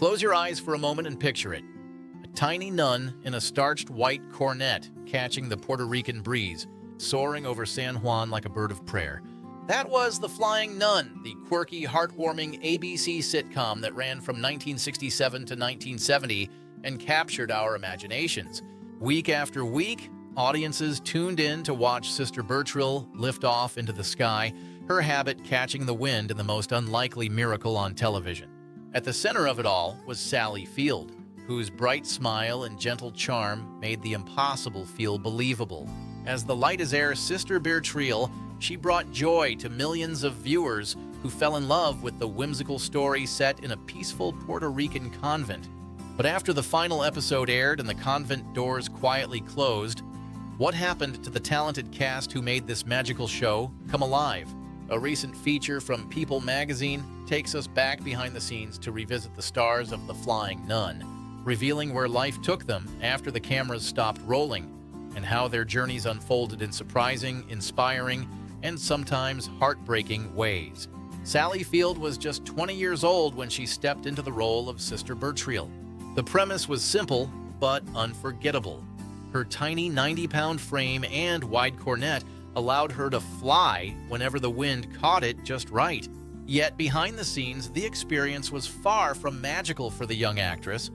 Close your eyes for a moment and picture it. A tiny nun in a starched white cornette catching the Puerto Rican breeze, soaring over San Juan like a bird of prayer. That was The Flying Nun, the quirky, heartwarming ABC sitcom that ran from 1967 to 1970 and captured our imaginations. Week after week, audiences tuned in to watch Sister Bertrille lift off into the sky, her habit catching the wind in the most unlikely miracle on television. At the center of it all was Sally Field, whose bright smile and gentle charm made the impossible feel believable. As the light-as-air Sister Bertrille, she brought joy to millions of viewers who fell in love with the whimsical story set in a peaceful Puerto Rican convent. But after the final episode aired and the convent doors quietly closed, what happened to the talented cast who made this magical show come alive? A recent feature from People magazine takes us back behind the scenes to revisit the stars of The Flying Nun, revealing where life took them after the cameras stopped rolling, and how their journeys unfolded in surprising, inspiring, and sometimes heartbreaking ways. Sally Field was just 20 years old when she stepped into the role of Sister Bertrille. The premise was simple, but unforgettable. Her tiny 90-pound frame and wide cornette allowed her to fly whenever the wind caught it just right. Yet behind the scenes, the experience was far from magical for the young actress.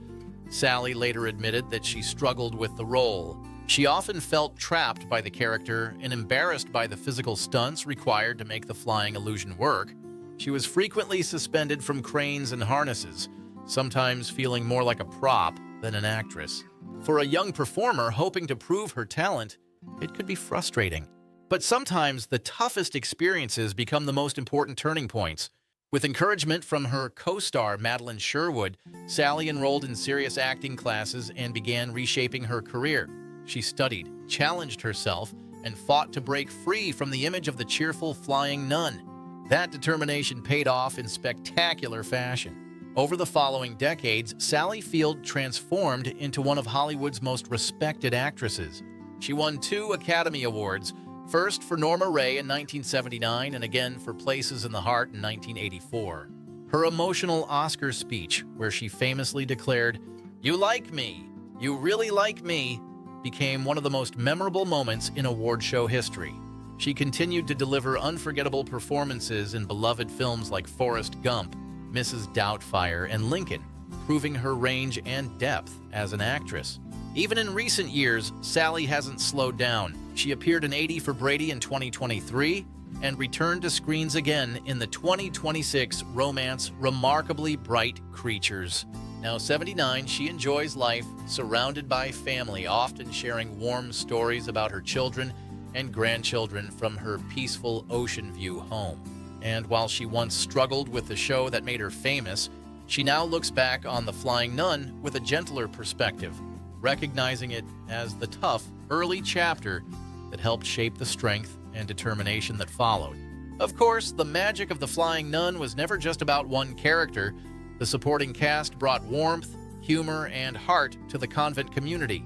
Sally later admitted that she struggled with the role. She often felt trapped by the character and embarrassed by the physical stunts required to make the flying illusion work. She was frequently suspended from cranes and harnesses, sometimes feeling more like a prop than an actress. For a young performer hoping to prove her talent, it could be frustrating. But sometimes the toughest experiences become the most important turning points. With encouragement from her co-star Madeleine Sherwood, Sally enrolled in serious acting classes and began reshaping her career. She studied, challenged herself, and fought to break free from the image of the cheerful flying nun. That determination paid off in spectacular fashion. Over the following decades, Sally Field transformed into one of Hollywood's most respected actresses. She won 2 Academy Awards, first for Norma Rae in 1979 and again for Places in the Heart in 1984. Her emotional Oscar speech, where she famously declared, "You like me, you really like me," became one of the most memorable moments in award show history. She continued to deliver unforgettable performances in beloved films like Forrest Gump, Mrs. Doubtfire, and Lincoln, proving her range and depth as an actress. Even in recent years, Sally hasn't slowed down. She appeared in 80 for Brady in 2023 and returned to screens again in the 2026 romance Remarkably Bright Creatures. Now 79, she enjoys life surrounded by family, often sharing warm stories about her children and grandchildren from her peaceful Ocean View home. And while she once struggled with the show that made her famous, she now looks back on The Flying Nun with a gentler perspective, recognizing it as the tough, early chapter that helped shape the strength and determination that followed. Of course, the magic of The Flying Nun was never just about one character. The supporting cast brought warmth, humor, and heart to the convent community.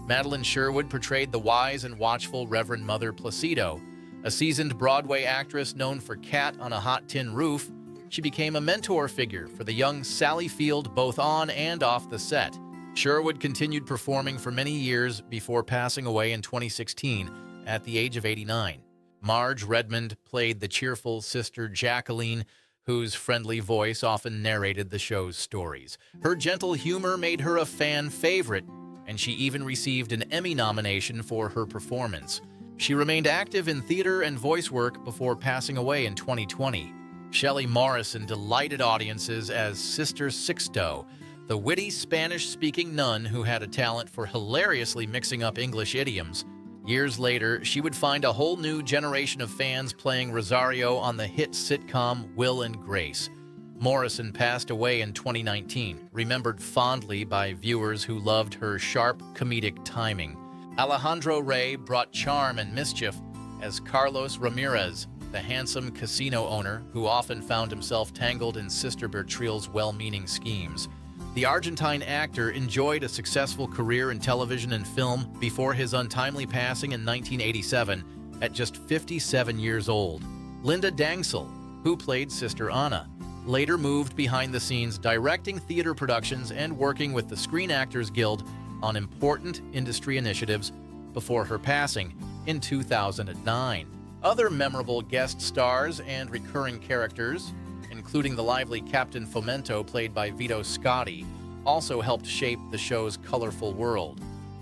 Madeleine Sherwood portrayed the wise and watchful Reverend Mother Placido. A seasoned Broadway actress known for Cat on a Hot Tin Roof, she became a mentor figure for the young Sally Field both on and off the set. Sherwood continued performing for many years before passing away in 2016 at the age of 89. Marge Redmond played the cheerful Sister Jacqueline, whose friendly voice often narrated the show's stories. Her gentle humor made her a fan favorite, and she even received an Emmy nomination for her performance. She remained active in theater and voice work before passing away in 2020. Shelley Morrison delighted audiences as Sister Sixto, the witty Spanish-speaking nun who had a talent for hilariously mixing up English idioms. Years later, she would find a whole new generation of fans playing Rosario on the hit sitcom Will and Grace. Morrison passed away in 2019, remembered fondly by viewers who loved her sharp comedic timing. Alejandro Rey brought charm and mischief as Carlos Ramirez, the handsome casino owner who often found himself tangled in Sister Bertrille's well-meaning schemes. The Argentine actor enjoyed a successful career in television and film before his untimely passing in 1987 at just 57 years old. Linda Dangsel, who played Sister Anna, later moved behind the scenes directing theater productions and working with the Screen Actors Guild on important industry initiatives before her passing in 2009. Other memorable guest stars and recurring characters, including the lively Captain Fomento played by Vito Scotti, also helped shape the show's colorful world.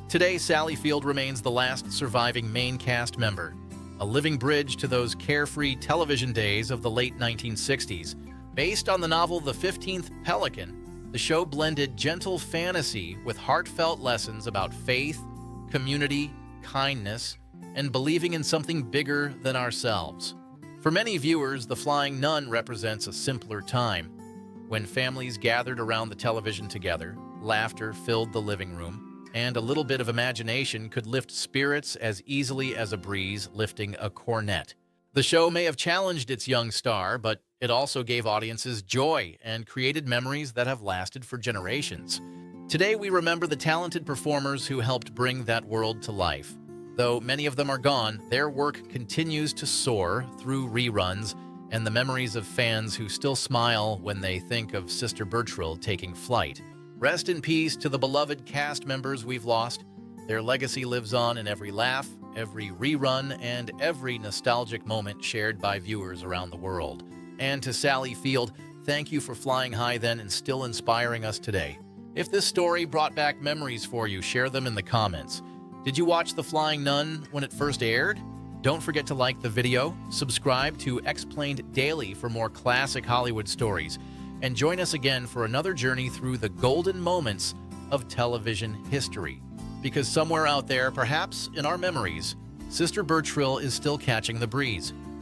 Today, Sally Field remains the last surviving main cast member, a living bridge to those carefree television days of the late 1960s. Based on the novel The 15th Pelican, the show blended gentle fantasy with heartfelt lessons about faith, community, kindness, and believing in something bigger than ourselves. For many viewers, The Flying Nun represents a simpler time, when families gathered around the television together, laughter filled the living room, and a little bit of imagination could lift spirits as easily as a breeze lifting a cornet. The show may have challenged its young star, but it also gave audiences joy and created memories that have lasted for generations. Today, we remember the talented performers who helped bring that world to life. Though many of them are gone, their work continues to soar through reruns and the memories of fans who still smile when they think of Sister Bertrille taking flight. Rest in peace to the beloved cast members we've lost. Their legacy lives on in every laugh, every rerun, and every nostalgic moment shared by viewers around the world. And to Sally Field, thank you for flying high then and still inspiring us today. If this story brought back memories for you, share them in the comments. Did you watch The Flying Nun when it first aired? Don't forget to like the video, subscribe to Xplained Daily for more classic Hollywood stories, and join us again for another journey through the golden moments of television history. Because somewhere out there, perhaps in our memories, Sister Bertrille is still catching the breeze.